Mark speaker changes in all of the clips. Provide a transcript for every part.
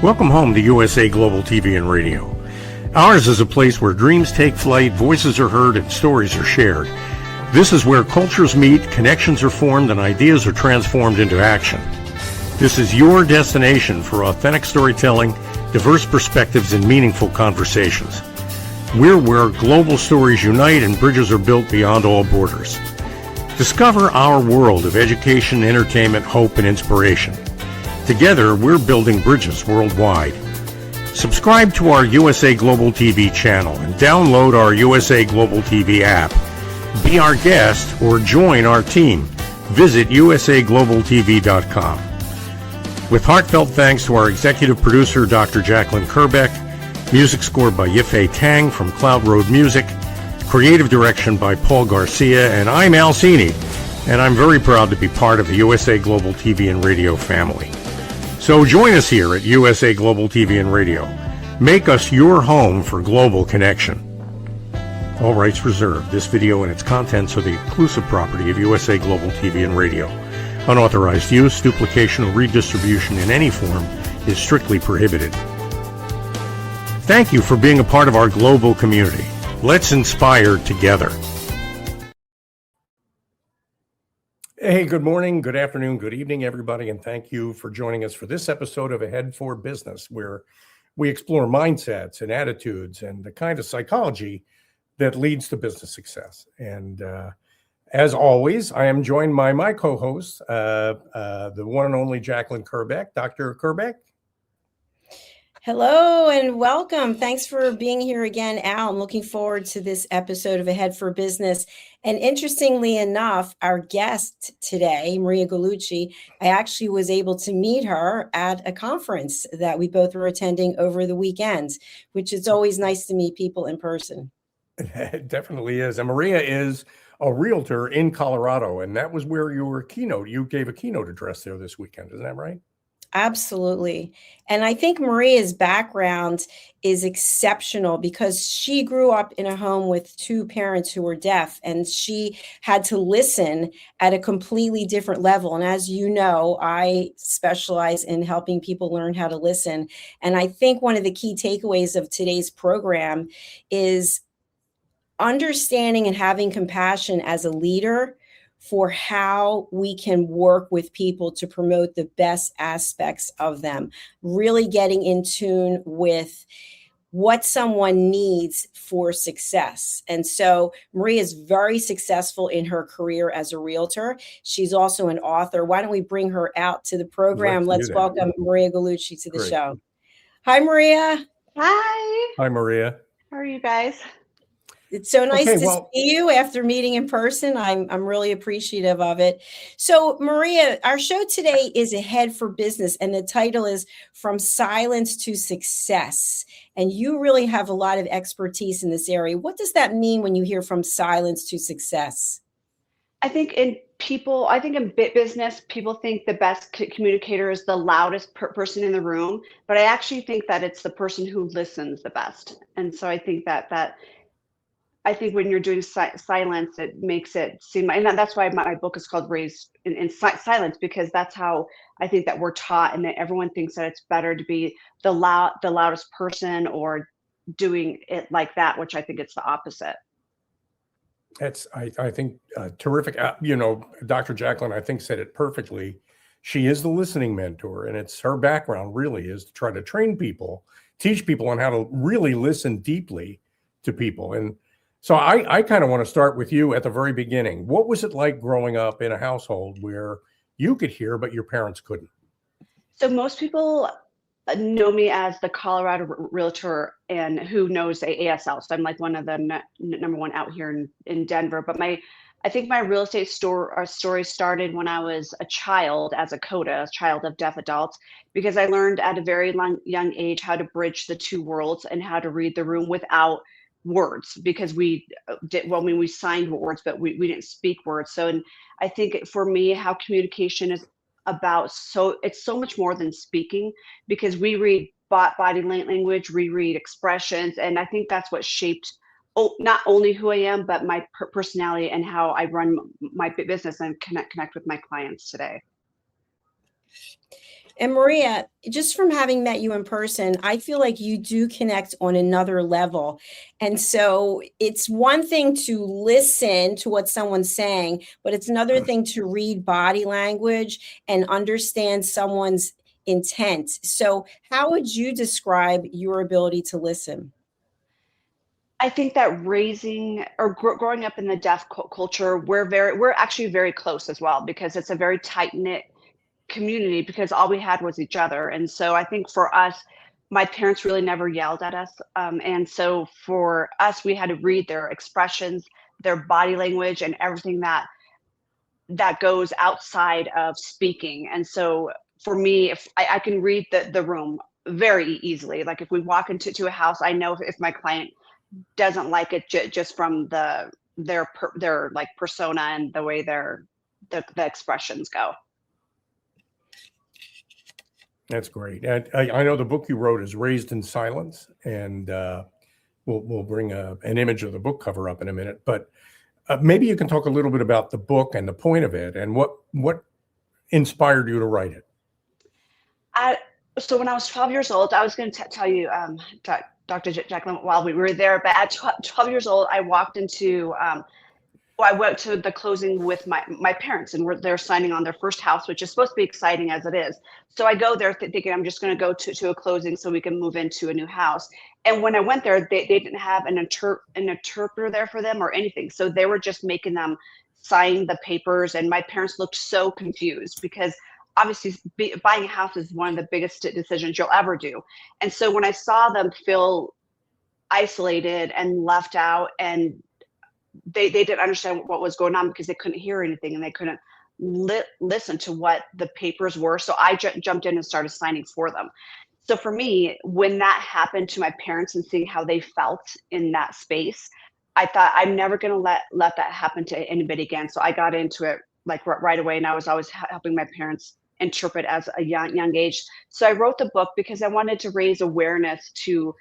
Speaker 1: Welcome home to USA Global TV and Radio. Ours is a place where dreams take flight, voices are heard, and stories are shared. This is where cultures meet, connections are formed, and ideas are transformed into action. This is your destination for authentic storytelling, diverse perspectives, and meaningful conversations. We're where global stories unite and bridges are built beyond all borders. Discover our world of education, entertainment, hope, and inspiration. Together, we're building bridges worldwide. Subscribe to our USA Global TV channel and download our USA Global TV app. Be our guest or join our team. Visit usaglobaltv.com. With heartfelt thanks to our executive producer, Dr. Jacalyn Kerbeck, music scored by Yifei Tang from Cloud Road Music, creative direction by Paul Garcia, and I'm Al Cini, and I'm very proud to be part of the USA Global TV and Radio family. So join us here at USA Global TV and Radio. Make us your home for global connection. All rights reserved. This video and its contents are the exclusive property of USA Global TV and Radio. Unauthorized use, duplication, or redistribution in any form is strictly prohibited. Thank you for being a part of our global community. Let's inspire together. Hey, good morning, good afternoon, good evening, everybody, and thank you for joining us for this episode of Ahead for Business, where we explore mindsets and attitudes and the kind of psychology that leads to business success. And as always, I am joined by my co-host, the one and only Jacalyn Kerbeck. Dr. Kerbeck.
Speaker 2: Hello and welcome. Thanks for being here again, Al. I'm looking forward to this episode of Ahead for Business. And interestingly enough, our guest today, Maria Gallucci, I actually was able to meet her at a conference that we both were attending over the weekend, which is always nice to meet people in person.
Speaker 1: It definitely is. And Maria is a realtor in Colorado, and that was where you gave a keynote address there this weekend. Isn't that right?
Speaker 2: Absolutely. And I think Maria's background is exceptional because she grew up in a home with two parents who were deaf, and she had to listen at a completely different level. And as you know, I specialize in helping people learn how to listen. And I think one of the key takeaways of today's program is understanding and having compassion as a leader for how we can work with people to promote the best aspects of them, really getting in tune with what someone needs for success. And so Maria is very successful in her career as a realtor. She's also an author. Why don't we bring her out to the program? Let's welcome Maria Gallucci to the show. Hi, Maria.
Speaker 3: Hi.
Speaker 1: Hi, Maria.
Speaker 3: How are you guys?
Speaker 2: It's so nice to see you after meeting in person. I'm really appreciative of it. So, Maria, our show today is Ahead for Business, and the title is From Silence to Success. And you really have a lot of expertise in this area. What does that mean when you hear from silence to success?
Speaker 3: I think in business, people think the best communicator is the loudest person in the room, but I actually think that it's the person who listens the best. And so I think I think when you're doing silence, it makes it seem, and that's why my book is called Raised in Silence, because that's how I think that we're taught, and that everyone thinks that it's better to be the loudest person or doing it like that, which I think it's the opposite.
Speaker 1: That's, I think, terrific. Dr. Jacalyn, I think, said it perfectly. She is the listening mentor, and it's her background really is to try to train people, teach people on how to really listen deeply to people. And so I kind of want to start with you at the very beginning. What was it like growing up in a household where you could hear, but your parents couldn't?
Speaker 3: So most people know me as the Colorado realtor and who knows ASL. So I'm like one of the number one out here in Denver. But I think my real estate story started when I was a child, as a CODA, a child of deaf adults, because I learned at a very young age how to bridge the two worlds and how to read the room without words, because we signed words, but we didn't speak words. So, and I think for me, how communication is about, it's so much more than speaking, because we read body language, we read expressions, and I think that's what shaped not only who I am, but my personality and how I run my business and connect with my clients today.
Speaker 2: And Maria, just from having met you in person, I feel like you do connect on another level. And so it's one thing to listen to what someone's saying, but it's another thing to read body language and understand someone's intent. So how would you describe your ability to listen?
Speaker 3: I think that raising or growing up in the deaf culture, we're actually very close as well, because it's a very tight knit community, because all we had was each other. And so I think for us, my parents really never yelled at us. And so for us, we had to read their expressions, their body language, and everything that goes outside of speaking. And so for me, if I can read the room very easily, like if we walk into a house, I know if my client doesn't like it just from their like persona and the way the expressions go.
Speaker 1: That's great. And I know the book you wrote is Raised in Silence, and we'll bring an image of the book cover up in a minute. But maybe you can talk a little bit about the book and the point of it, and what inspired you to write it.
Speaker 3: So when I was 12 years old, I was going to tell you, Dr. Jacalyn, while we were there, but at 12 years old, I walked into I went to the closing with my parents, and they're signing on their first house, which is supposed to be exciting as it is. So I go there thinking I'm just going to go to a closing so we can move into a new house. And when I went there, they didn't have an interpreter there for them or anything. So they were just making them sign the papers. And my parents looked so confused, because obviously buying a house is one of the biggest decisions you'll ever do. And so when I saw them feel isolated and left out, and they didn't understand what was going on, because they couldn't hear anything and they couldn't listen to what the papers were. So I jumped in and started signing for them. So for me, when that happened to my parents and seeing how they felt in that space, I thought, I'm never going to let that happen to anybody again. So I got into it like right away, and I was always helping my parents interpret as a young age. So I wrote the book because I wanted to raise awareness to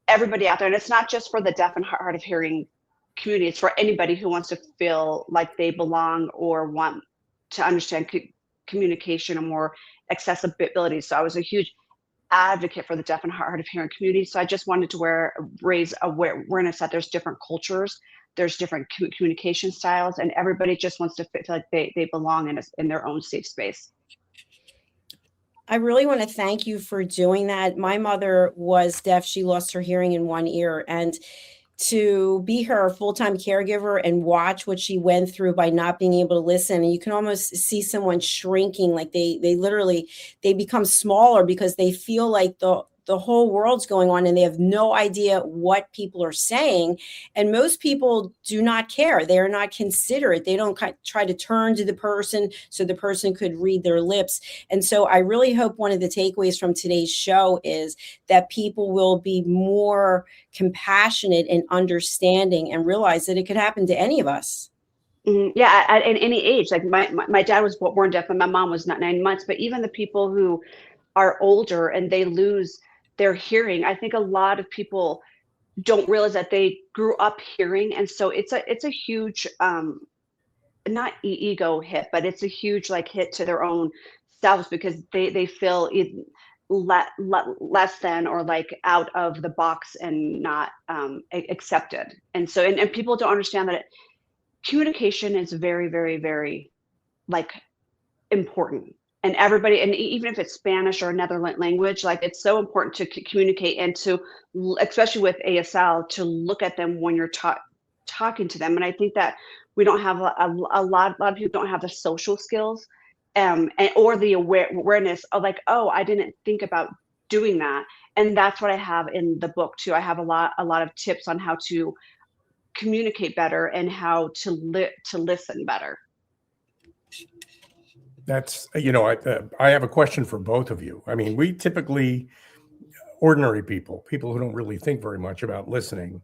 Speaker 3: everybody out there. And it's not just for the deaf and hard of hearing community, it's for anybody who wants to feel like they belong or want to understand communication and more accessibility. So I was a huge advocate for the deaf and hard of hearing community. So I just wanted to raise awareness that there's different cultures, there's different communication styles, and everybody just wants to feel like they belong in their own safe space.
Speaker 2: I really want to thank you for doing that. My mother was deaf. She lost her hearing in one ear, and to be her full-time caregiver and watch what she went through by not being able to listen. And you can almost see someone shrinking, like they literally, they become smaller because they feel like the whole world's going on and they have no idea what people are saying. And most people do not care. They are not considerate. They don't try to turn to the person so the person could read their lips. And so I really hope one of the takeaways from today's show is that people will be more compassionate and understanding and realize that it could happen to any of us.
Speaker 3: Yeah, at any age. Like my dad was born deaf and my mom was not 9 months, but even the people who are older and they lose their hearing, I think a lot of people don't realize that they grew up hearing. And so it's a huge, not ego hit, but it's a huge like hit to their own selves, because they feel less than or like out of the box and not accepted. And so, and people don't understand that communication is very, very, very like important. And everybody, and even if it's Spanish or another language, like it's so important to communicate and to, especially with ASL, to look at them when you're talking to them. And I think that we don't have a lot of people don't have the social skills or the awareness of like, oh, I didn't think about doing that. And that's what I have in the book too. I have a lot of tips on how to communicate better and how to listen better.
Speaker 1: That's, I have a question for both of you. I mean, we typically, ordinary people who don't really think very much about listening,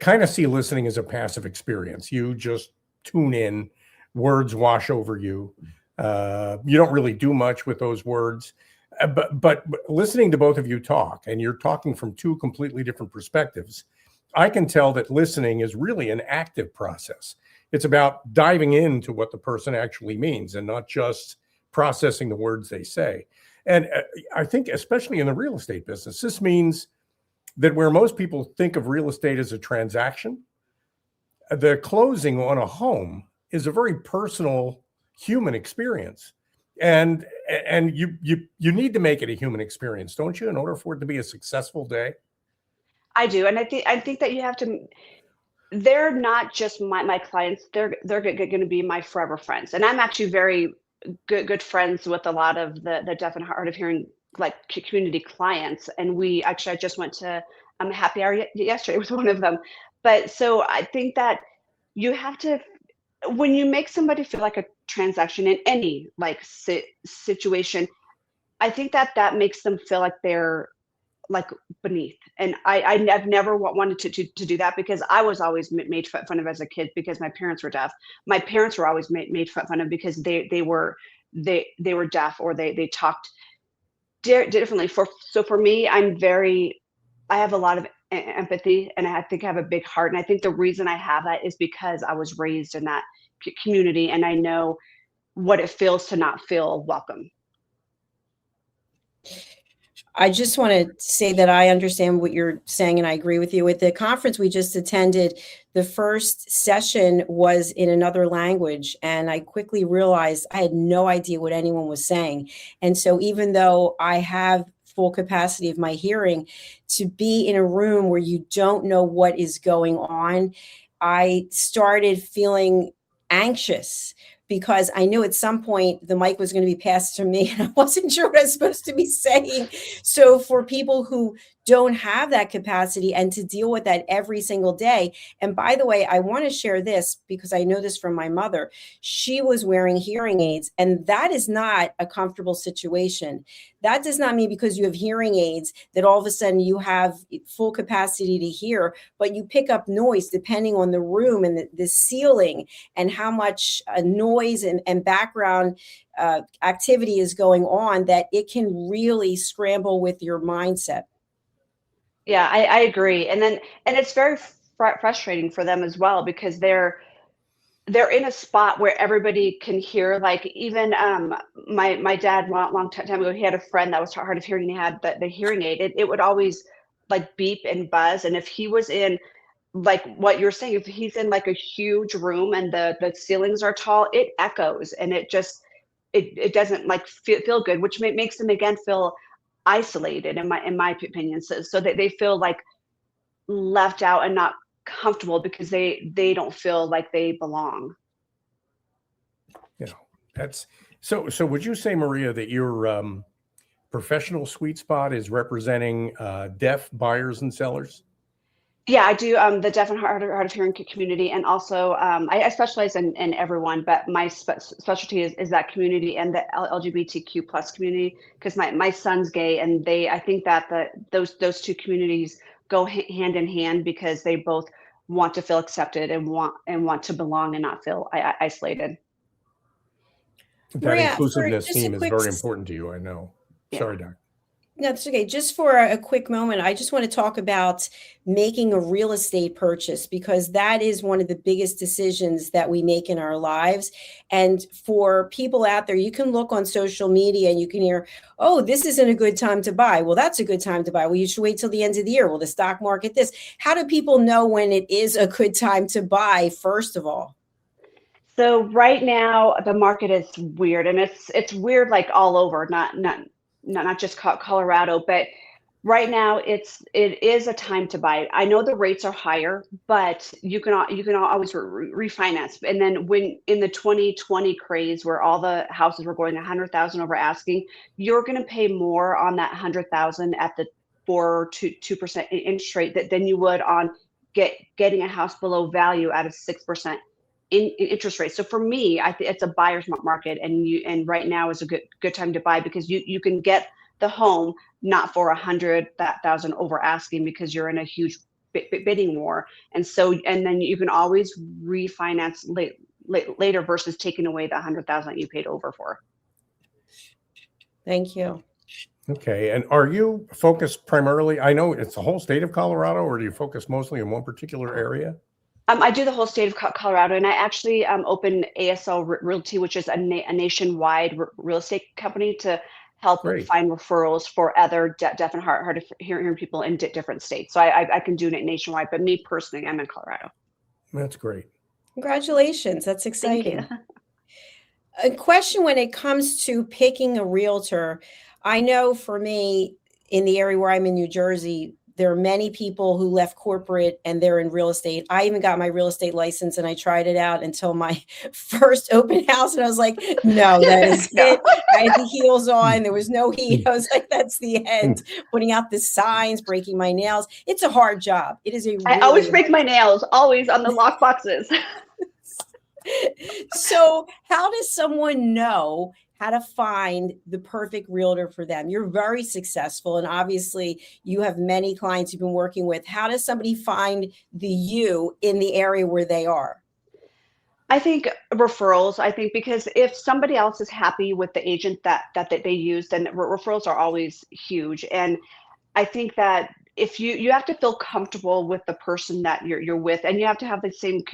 Speaker 1: kind of see listening as a passive experience. You just tune in, words wash over you. You don't really do much with those words. But listening to both of you talk, and you're talking from two completely different perspectives, I can tell that listening is really an active process. It's about diving into what the person actually means and not just processing the words they say. And I think, especially in the real estate business, this means that where most people think of real estate as a transaction, the closing on a home is a very personal human experience. And you need to make it a human experience, don't you, in order for it to be a successful day?
Speaker 3: I do. And I think that you have to, they're not just my clients, they're going to be my forever friends. And I'm actually very good friends with a lot of the deaf and hard of hearing like community clients. And I just went to a happy hour yesterday with one of them. But so I think that you have to, when you make somebody feel like a transaction in any like situation, I think that makes them feel like they're like beneath. And I've never wanted to do that, because I was always made fun of as a kid because my parents were deaf. My parents were always made fun of because they were deaf, or they talked differently. So for me, I have a lot of empathy, and I think I have a big heart. And I think the reason I have that is because I was raised in that community, and I know what it feels to not feel welcome.
Speaker 2: I just want to say that I understand what you're saying, and I agree with you. With the conference we just attended, the first session was in another language, and I quickly realized I had no idea what anyone was saying. And so even though I have full capacity of my hearing, to be in a room where you don't know what is going on, I started feeling anxious, because I knew at some point the mic was going to be passed to me and I wasn't sure what I was supposed to be saying. So for people who don't have that capacity and to deal with that every single day. And by the way, I want to share this because I know this from my mother. She was wearing hearing aids, and that is not a comfortable situation. That does not mean because you have hearing aids that all of a sudden you have full capacity to hear, but you pick up noise depending on the room and the ceiling and how much noise and background activity is going on, that it can really scramble with your mindset.
Speaker 3: Yeah, I agree. And it's very frustrating for them as well, because they're in a spot where everybody can hear. Like even my dad, long time ago, he had a friend that was hard of hearing, and he had the hearing aid. It would always like beep and buzz. And if he was in, like what you're saying, if he's in like a huge room and the ceilings are tall, it echoes, and it it doesn't like feel good, which makes them again feel isolated, in my opinion. So that they feel like left out and not comfortable because they don't feel like they belong.
Speaker 1: You know, that's so would you say, Maria, that your professional sweet spot is representing deaf buyers and sellers?
Speaker 3: Yeah, I do. The deaf and hard of hearing community, and also I specialize in everyone, but my specialty is that community and the LGBTQ plus community, because my son's gay, and I think that those two communities go hand in hand, because they both want to feel accepted and want to belong and not feel isolated.
Speaker 1: That
Speaker 2: Maria,
Speaker 1: inclusiveness theme is very important to you, I know.
Speaker 3: Yeah.
Speaker 1: Sorry, Doc.
Speaker 2: No, that's okay. Just for a quick moment, I just want to talk about making a real estate purchase, because that is one of the biggest decisions that we make in our lives. And for people out there, you can look on social media and you can hear, oh, this isn't a good time to buy. Well, that's a good time to buy. Well, you should wait till the end of the year. Well, the stock market this. How do people know when it is a good time to buy, first of all?
Speaker 3: So right now the market is weird, and it's weird like all over, not just Colorado, but right now it is a time to buy. I know the rates are higher, but you can always refinance. And then when in the 2020 craze, where all the houses were going 100,000 over asking, you're going to pay more on that 100,000 at the 4 to 2% interest rate than you would on getting a house below value at a 6% in interest rate. So for me, I think it's a buyer's market, and right now is a good time to buy, because you can get the home not for 100,000 over asking, because you're in a huge bidding war, and then you can always refinance later versus taking away the 100,000 that you paid over for.
Speaker 2: Thank you.
Speaker 1: Okay, and are you focused primarily? I know it's the whole state of Colorado, or do you focus mostly in one particular area?
Speaker 3: I do the whole state of Colorado, and I actually opened ASL Realty, which is a nationwide real estate company to help
Speaker 1: Great.
Speaker 3: find referrals for other deaf and hard of hearing people in different states. So I can do it nationwide, but me personally, I'm in Colorado.
Speaker 1: That's great.
Speaker 2: Congratulations. That's
Speaker 3: Thank you.
Speaker 2: exciting. A question when it comes to picking a realtor. I know for me, in the area where I'm in New Jersey, there are many people who left corporate and they're in real estate. I even got my real estate license and I tried it out until my first open house. And I was like, no, that is
Speaker 3: No.
Speaker 2: it. I had the heels on. There was no heat. I was like, that's the end. Putting out the signs, breaking my nails. It's a hard job. It is a
Speaker 3: I
Speaker 2: really
Speaker 3: always break my nails, always on the lock boxes.
Speaker 2: So how does someone know how to find the perfect realtor for them? You're very successful, and obviously you have many clients you've been working with. How does somebody find the you in the area where they are?
Speaker 3: I think referrals. I think because if somebody else is happy with the agent that they use, then referrals are always huge. And I think that if you have to feel comfortable with the person that you're with, and you have to have the same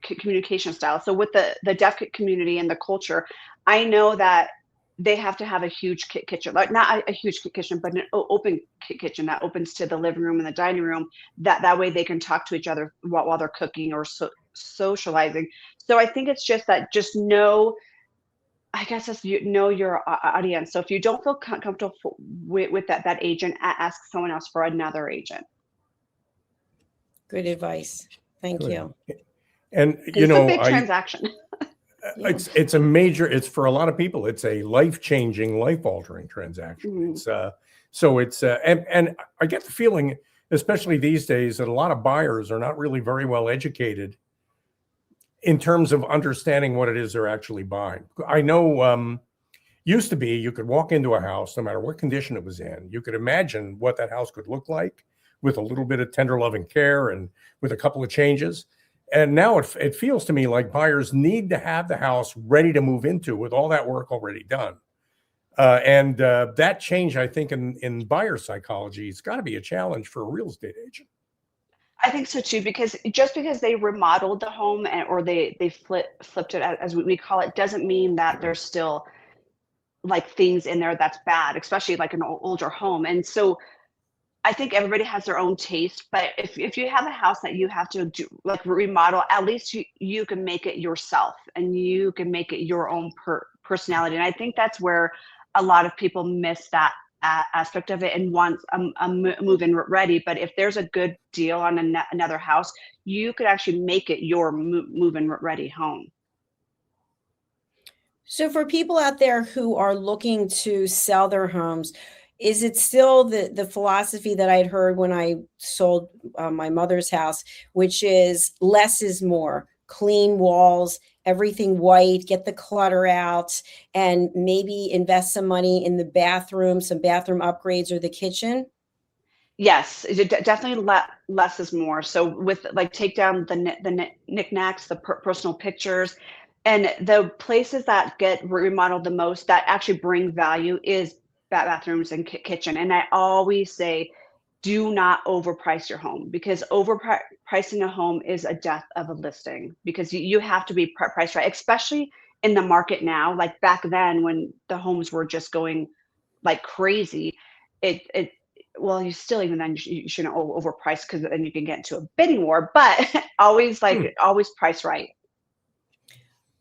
Speaker 3: communication style. So with the deaf community and the culture, I know that they have to have a huge kitchen, like not a huge kitchen, but an open kitchen that opens to the living room and the dining room. That way they can talk to each other while they're cooking or socializing. So I think it's just that, just know, I guess, as you know your audience. So if you don't feel comfortable with that agent, ask someone else for another agent.
Speaker 2: Good advice. Thank
Speaker 1: Good.
Speaker 2: you.
Speaker 1: And
Speaker 3: It's a big transaction.
Speaker 1: it's a major, it's for a lot of people, it's a life-changing, life-altering transaction.
Speaker 3: Mhm.
Speaker 1: It's and I get the feeling, especially these days, that a lot of buyers are not really very well educated in terms of understanding what it is they're actually buying. I know used to be you could walk into a house, no matter what condition it was in, you could imagine what that house could look like with a little bit of tender loving care and with a couple of changes. And now it feels to me like buyers need to have the house ready to move into with all that work already done. And that change, I think, in buyer psychology, it's got to be a challenge for a real estate agent.
Speaker 3: I think so too, because just because they remodeled the home or they flipped it, as we call it, doesn't mean that there's still like things in there that's bad, especially like an older home. And so I think everybody has their own taste, but if you have a house that you have to do, like remodel, at least you can make it yourself and you can make it your own personality. And I think that's where a lot of people miss that aspect of it and want a move-in ready. But if there's a good deal on another house, you could actually make it your move-in ready home.
Speaker 2: So for people out there who are looking to sell their homes, is it still the philosophy that I'd heard when I sold my mother's house, which is less is more, clean walls, everything white, get the clutter out, and maybe invest some money in the bathroom, some bathroom upgrades or the kitchen?
Speaker 3: Yes, definitely less is more. So with like take down the knickknacks, the personal pictures, and the places that get remodeled the most that actually bring value is bathrooms and kitchen. And I always say, do not overprice your home, because overpricing a home is a death of a listing, because you have to be priced right, especially in the market now. Like back then when the homes were just going like crazy, it well, you still, even then you shouldn't overprice, because then you can get into a bidding war, but always always price right.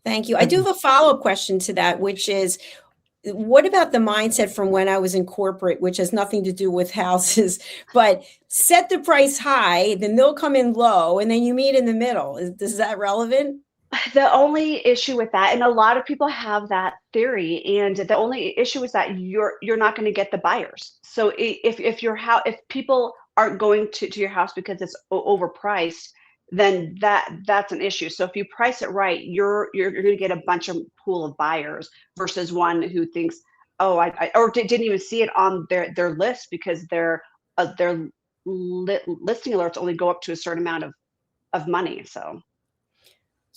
Speaker 2: Thank you. I do have a follow-up question to that, which is, what about the mindset from when I was in corporate, which has nothing to do with houses, but set the price high, then they'll come in low, and then you meet in the middle. Is that relevant?
Speaker 3: The only issue with that, and a lot of people have that theory, and the only issue is that you're not going to get the buyers. So if people aren't going to your house because it's overpriced, then that's an issue. So if you price it right, you're going to get a bunch of pool of buyers versus one who thinks, oh, I or didn't even see it on their list, because their listing alerts only go up to a certain amount of money.
Speaker 2: So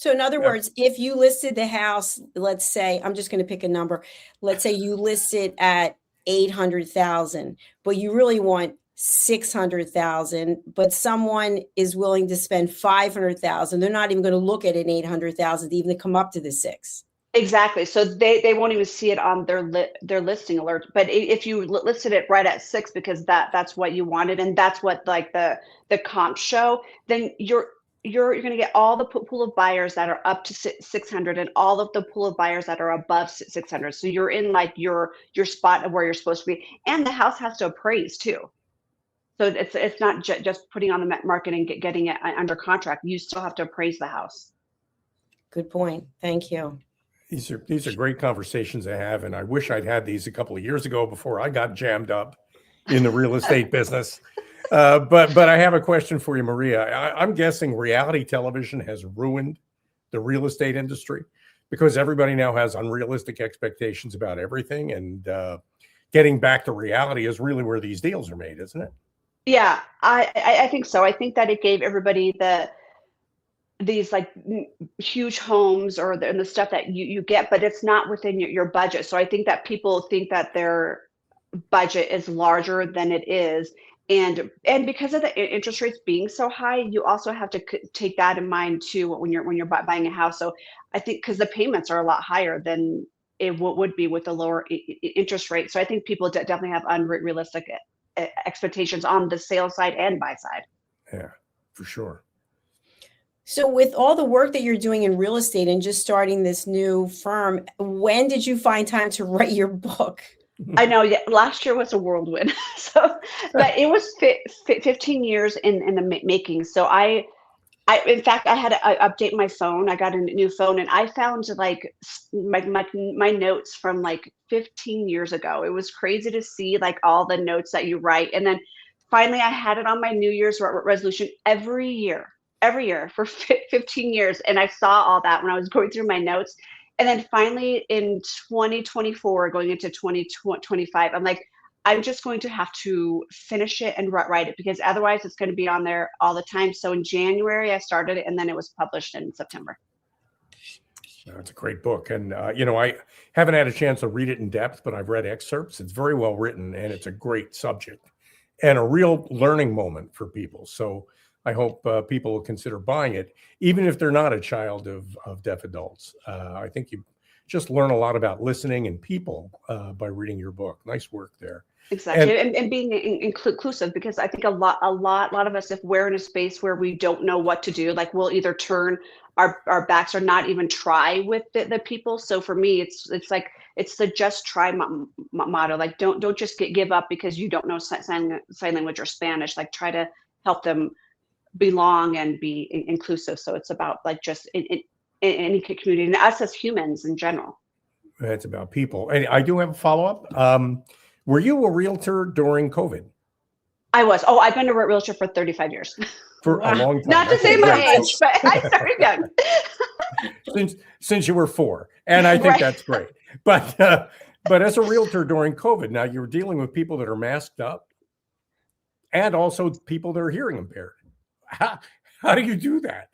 Speaker 2: in other words, if you listed the house, let's say, I'm just going to pick a number. Let's say you list it at 800,000, but you really want $600,000, but someone is willing to spend $500,000. They're not even going to look at an $800,000 to even come up to the six.
Speaker 3: Exactly. So they won't even see it on their listing alert. But if you listed it right at 6 because that's what you wanted and that's what like the comps show, then you're going to get all the pool of buyers that are up to 600 and all of the pool of buyers that are above 600. So you're in like your spot of where you're supposed to be, and the house has to appraise too. So it's not just putting on the market and getting it under contract. You still have to appraise the house.
Speaker 2: Good point. Thank you.
Speaker 1: These are great conversations to have, and I wish I'd had these a couple of years ago before I got jammed up in the real estate business. But I have a question for you, Maria. I'm guessing reality television has ruined the real estate industry because everybody now has unrealistic expectations about everything, and getting back to reality is really where these deals are made, isn't it?
Speaker 3: Yeah, I think so. I think that it gave everybody these like huge homes or the stuff that you get, but it's not within your budget. So I think that people think that their budget is larger than it is. And because of the interest rates being so high, you also have to take that in mind too when you're buying a house. So I think because the payments are a lot higher than it would be with the lower interest rate. So I think people definitely have unrealistic expectations on the sales side and buy side.
Speaker 1: Yeah, for sure.
Speaker 2: So with all the work that you're doing in real estate and just starting this new firm, when did you find time to write your book?
Speaker 3: I know, yeah, last year was a whirlwind. So, but it was 15 years in the making. So I in fact, I had to update my phone. I got a new phone and I found like my notes from like 15 years ago. It was crazy to see like all the notes that you write. And then finally I had it on my New Year's resolution every year for 15 years. And I saw all that when I was going through my notes. And then finally in 2024, going into 2025, I'm like, I'm just going to have to finish it and write it because otherwise it's going to be on there all the time. So in January, I started it and then it was published in September.
Speaker 1: It's a great book. And, I haven't had a chance to read it in depth, but I've read excerpts. It's very well written and it's a great subject and a real learning moment for people. So I hope people will consider buying it, even if they're not a child of deaf adults. I think you just learn a lot about listening and people by reading your book. Nice work there.
Speaker 3: Exactly. And being inclusive, because I think a lot of us, if we're in a space where we don't know what to do, like we'll either turn our backs or not even try with the people. So for me, it's the just try motto. Like don't just give up because you don't know sign language or Spanish. Like try to help them belong and be inclusive. So it's about like just in any community and us as humans in general.
Speaker 1: It's about people. And I do have a follow-up. Were you a realtor during COVID?
Speaker 3: I was. Oh, I've been a realtor for 35 years.
Speaker 1: For a long time.
Speaker 3: Not to say my age, but I started young.
Speaker 1: Since you were 4. And I think that's great. But as a realtor during COVID, now you're dealing with people that are masked up and also people that are hearing impaired. How do you do that?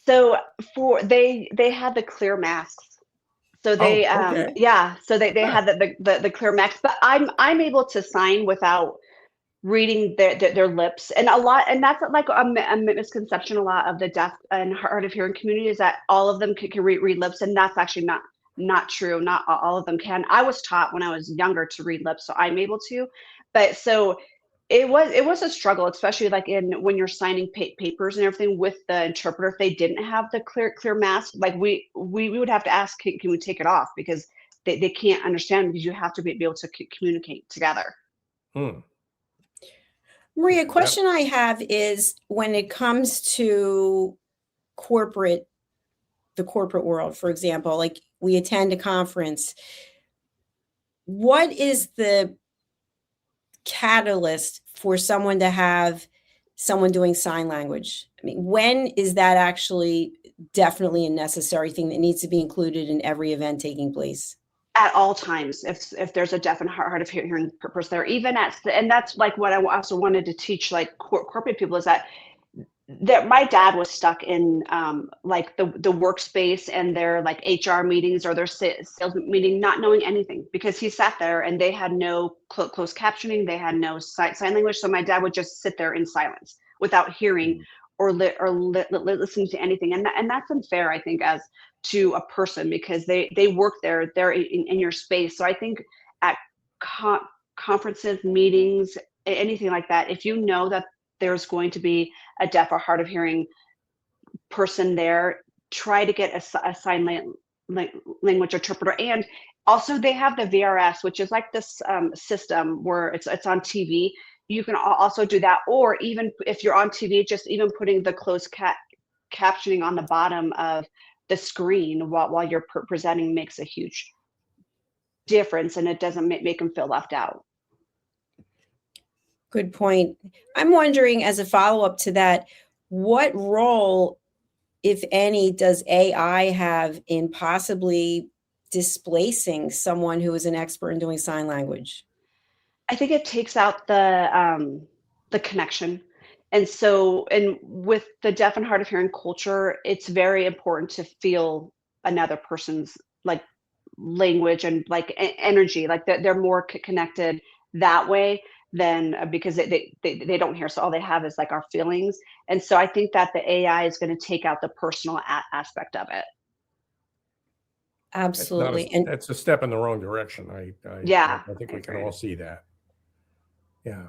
Speaker 3: So they had the clear masks. So they so they had the clear masks, but I'm able to sign without reading their lips, and that's like a misconception a lot of the deaf and hard of hearing community is that all of them can read lips, and that's actually not true. Not all of them can. I was taught when I was younger to read lips, so I'm able to, but so it was a struggle, especially like when you're signing papers and everything with the interpreter. If they didn't have the clear mask, like we would have to ask, can we take it off, because they can't understand, because you have to be able to communicate together.
Speaker 2: Maria, question I have is, when it comes to the corporate world, for example, like we attend a conference, what is the catalyst for someone to have someone doing sign language? I mean, when is that actually definitely a necessary thing that needs to be included in every event taking place?
Speaker 3: At all times, if there's a deaf and hard of hearing person there, and that's like what I also wanted to teach like corporate people, is that that my dad was stuck in like the workspace and their like HR meetings or their sales meeting, not knowing anything, because he sat there and they had no closed captioning, they had no sign language. So my dad would just sit there in silence without hearing or listening to anything, and that's unfair, I think, as to a person, because they work there, they're in your space. So I think at conferences, meetings, anything like that, if you know that there's going to be a deaf or hard of hearing person there, try to get a sign language interpreter. And also they have the VRS, which is like this system where it's on TV. You can also do that, or even if you're on TV, just even putting the closed captioning on the bottom of the screen while you're presenting makes a huge difference, and it doesn't make them feel left out.
Speaker 2: Good point. I'm wondering, as a follow-up to that, what role, if any, does AI have in possibly displacing someone who is an expert in doing sign language?
Speaker 3: I think it takes out the connection. And so, and with the deaf and hard of hearing culture, it's very important to feel another person's like language and like energy, like they're more connected that way than because they don't hear. So all they have is like our feelings. And so I think that the AI is going to take out the personal aspect of it.
Speaker 2: Absolutely.
Speaker 1: And that's a step in the wrong direction. I think we can all see that. Yeah.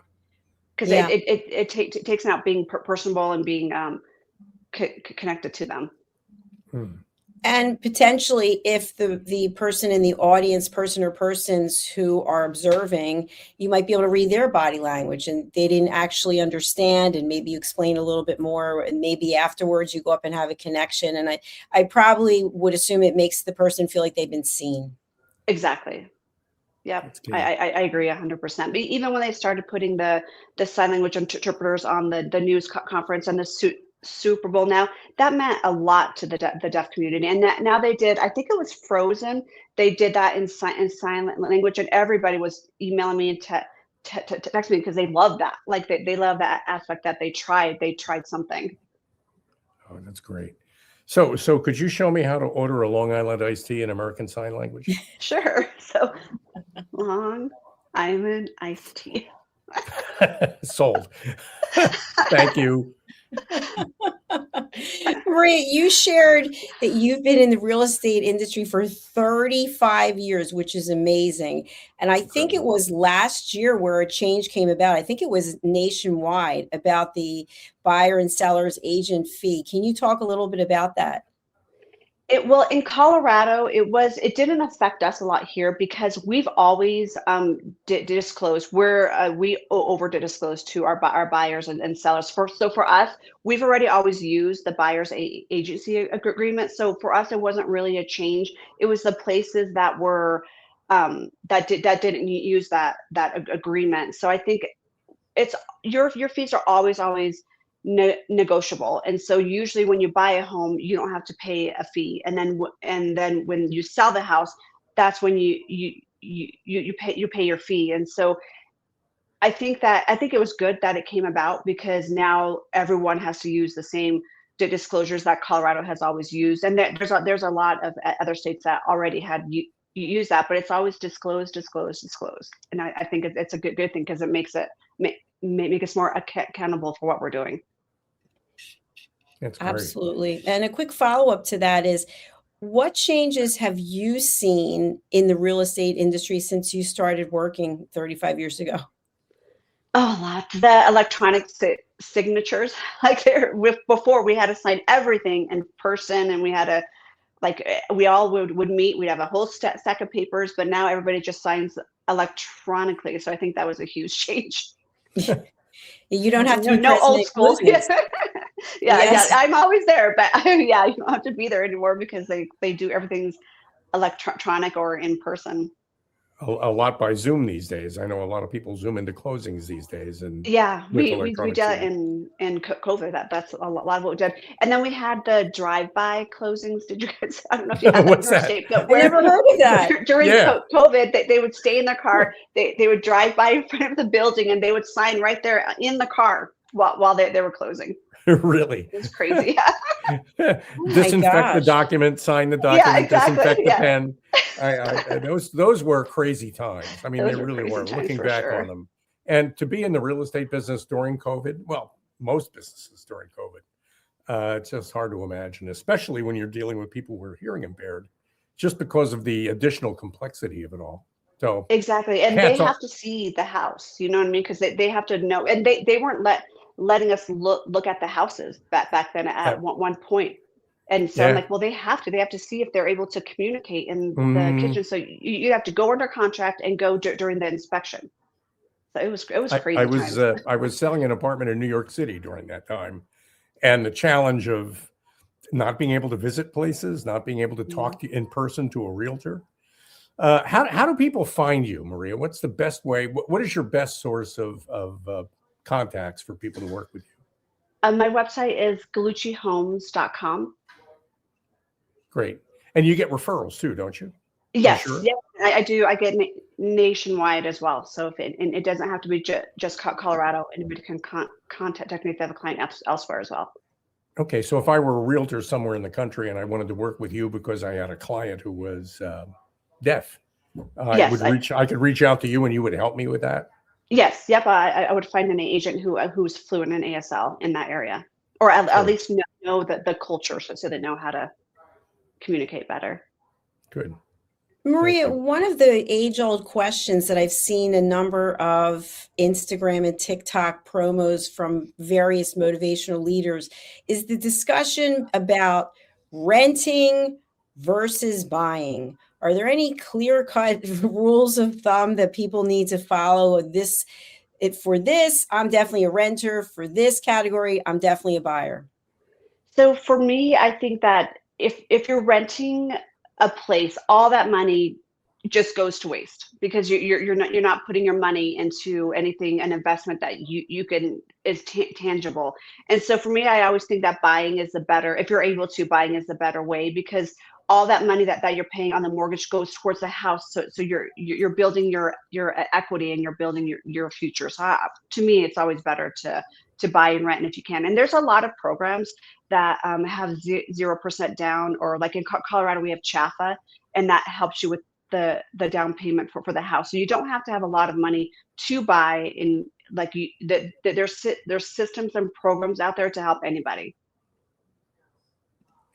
Speaker 3: Because it takes out being personable and being connected to them.
Speaker 2: And potentially, if the person in the audience, person or persons who are observing, you might be able to read their body language and they didn't actually understand, and maybe you explain a little bit more, and maybe afterwards you go up and have a connection. And I probably would assume it makes the person feel like they've been seen.
Speaker 3: Exactly. Yep, I agree 100%. But even when they started putting the sign language interpreters on the news conference and the Super Bowl, now that meant a lot to the deaf community. And now they did, I think it was Frozen, they did that in sign language, and everybody was emailing me and texting me because they love that. Like they love that aspect that they tried something.
Speaker 1: Oh, that's great. So could you show me how to order a Long Island iced tea in American Sign Language?
Speaker 3: Sure. So Long Island iced tea.
Speaker 1: Sold. Thank you.
Speaker 2: Maria, you shared that you've been in the real estate industry for 35 years, which is amazing. And I think it was last year where a change came about. I think it was nationwide about the buyer and seller's agent fee. Can you talk a little bit about that?
Speaker 3: Well, in Colorado, it didn't affect us a lot here because we've always disclosed where we over disclose to our buyers and sellers. So for us, we've already always used the buyer's agency agreement. So for us, it wasn't really a change. It was the places that were that didn't use that agreement. So I think it's your fees are always negotiable. And so usually when you buy a home, you don't have to pay a fee. And then when you sell the house, that's when you pay your fee. And so I think it was good that it came about, because now everyone has to use the same disclosures that Colorado has always used. And there's a lot of other states that already had used that, but it's always disclosed. And I think it's a good thing, because it makes it make us more accountable for what we're doing.
Speaker 1: That's great.
Speaker 2: Absolutely. And a quick follow-up to that is, what changes have you seen in the real estate industry since you started working 35 years ago?
Speaker 3: Oh, a lot. The electronic signatures, like before we had to sign everything in person, and we had to, like, we all would meet, we'd have a whole stack of papers, but now everybody just signs electronically. So I think that was a huge change.
Speaker 2: You don't have to be
Speaker 3: no old school.
Speaker 2: Yes.
Speaker 3: Yeah, I'm always there, but yeah, you don't have to be there anymore because they do everything's electronic or in person.
Speaker 1: A lot by Zoom these days. I know a lot of people Zoom into closings these days, and
Speaker 3: yeah, we did that in COVID. That's a lot of what we did. And then we had the drive-by closings. Did you guys? I don't know if you had
Speaker 1: What's
Speaker 3: that.
Speaker 1: that?
Speaker 2: I never heard of that.
Speaker 3: During COVID, they would stay in their car. They would drive by in front of the building, and they would sign right there in the car while they were closing.
Speaker 1: Really?
Speaker 3: It was crazy.
Speaker 2: Oh my
Speaker 1: Disinfect the
Speaker 2: gosh.
Speaker 1: document, sign the
Speaker 3: Yeah,
Speaker 1: document,
Speaker 3: exactly.
Speaker 1: disinfect the
Speaker 3: Yeah.
Speaker 1: pen. Those were crazy times. I mean, they
Speaker 3: Those were
Speaker 1: really
Speaker 3: crazy
Speaker 1: were,
Speaker 3: times
Speaker 1: looking
Speaker 3: for
Speaker 1: back on
Speaker 3: sure.
Speaker 1: them. And to be in the real estate business during COVID, well, most businesses during COVID, it's just hard to imagine, especially when you're dealing with people who are hearing impaired, just because of the additional complexity of it all. So
Speaker 3: Exactly. And they
Speaker 1: hats off.
Speaker 3: have to see the house, you know what I mean? Because they have to know, and they weren't letting us look at the houses back then
Speaker 1: Yeah.
Speaker 3: at one point. And so I'm
Speaker 1: Yeah.
Speaker 3: like, well, they have to see if they're able to communicate in the
Speaker 1: Mm,
Speaker 3: kitchen. So you have to go under contract and go during the inspection. So it was crazy times.
Speaker 1: I was selling an apartment in New York City during that time, and the challenge of not being able to visit places, not being able to
Speaker 3: Mhm.
Speaker 1: talk to in person to a realtor. How do people find you, Maria? What's the best way? What is your best source of contacts for people to work with you?
Speaker 3: My website is galuccihomes.com.
Speaker 1: Great, and you get referrals too, don't you? I'm
Speaker 3: Yes,
Speaker 1: sure.
Speaker 3: yeah, I do. I get nationwide as well. So if it, and it doesn't have to be just Colorado. Anybody can contact me if they have a client elsewhere as well.
Speaker 1: Okay, so if I were a realtor somewhere in the country and I wanted to work with you because I had a client who was deaf,
Speaker 3: Yes,
Speaker 1: I could reach out to you and you would help me with that.
Speaker 3: yes, yep. I would find an agent who's fluent in ASL in that area, or at
Speaker 1: Good,
Speaker 3: least know the culture, so they know how to communicate better.
Speaker 1: good. Thank
Speaker 2: Maria,
Speaker 1: you.
Speaker 2: one of the age-old questions that I've seen a number of Instagram and TikTok promos from various motivational leaders is the discussion about renting versus buying. Are there any clear-cut rules of thumb that people need to follow? For this, I'm definitely a renter. For this category, I'm definitely a buyer.
Speaker 3: So for me, I think that if you're renting a place, all that money just goes to waste because you're not putting your money into anything, an investment that you can is tangible. And so for me, I always think that buying is the better, if you're able to, buying is the better way because all that money that you're paying on the mortgage goes towards the house. So you're building your equity and you're building your future. So to me, it's always better to buy and rent, and if you can. And there's a lot of programs that have 0% down, or like in Colorado, we have CHAFA, and that helps you with the down payment for the house. So you don't have to have a lot of money to buy in, like there's systems and programs out there to help anybody.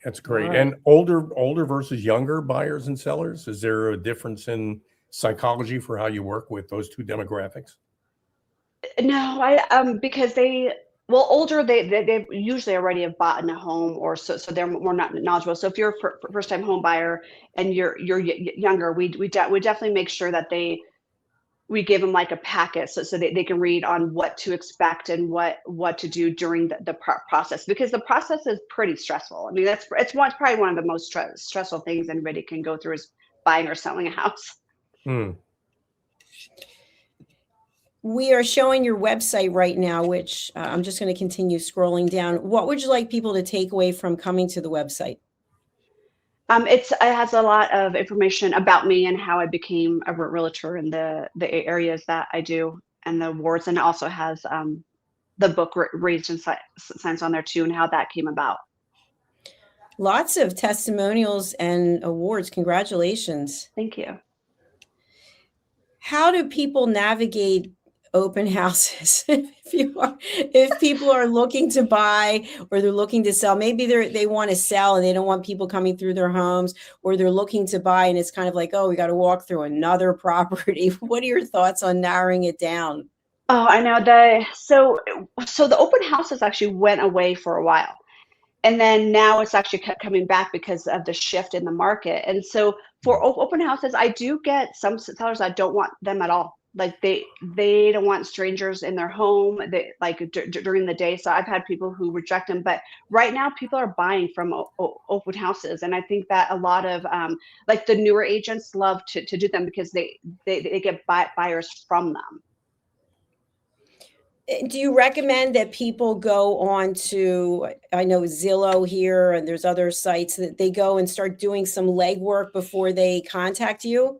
Speaker 1: That's
Speaker 2: All
Speaker 1: great.
Speaker 2: right.
Speaker 1: And older versus younger buyers and sellers, is there a difference in psychology for how you work with those two demographics?
Speaker 3: No, because well, older, they usually already have bought in a home, or so they're more not knowledgeable. So if you're a first time home buyer and you're younger, we definitely make sure that we give them like a packet so they can read on what to expect and what to do during the process, because the process is pretty stressful. I mean, probably one of the most stressful things anybody can go through is buying or selling a house.
Speaker 1: Hmm.
Speaker 2: We are showing your website right now, which I'm just going to continue scrolling down. What would you like people to take away from coming to the website?
Speaker 3: It has a lot of information about me and how I became a realtor in the areas that I do and the awards, and it also has the book Raised in Science on there too, and how that came about.
Speaker 2: Lots of testimonials and awards. Congratulations.
Speaker 3: Thank you.
Speaker 2: How do people navigate open houses if people are looking to buy or they're looking to sell? Maybe they want to sell and they don't want people coming through their homes, or they're looking to buy and it's kind of like, oh, we got to walk through another property. What are your thoughts on narrowing it down?
Speaker 3: Oh, I know so the open houses actually went away for a while. And then now it's actually coming back because of the shift in the market. And so for open houses, I do get some sellers that don't want them at all. Like they don't want strangers in their home, they like during the day. So I've had people who reject them, but right now people are buying from open houses. And I think that a lot of like the newer agents love to do them because they get buyers from them.
Speaker 2: Do you recommend that people go on to, I know Zillow here, and there's other sites that they go and start doing some legwork before they contact you?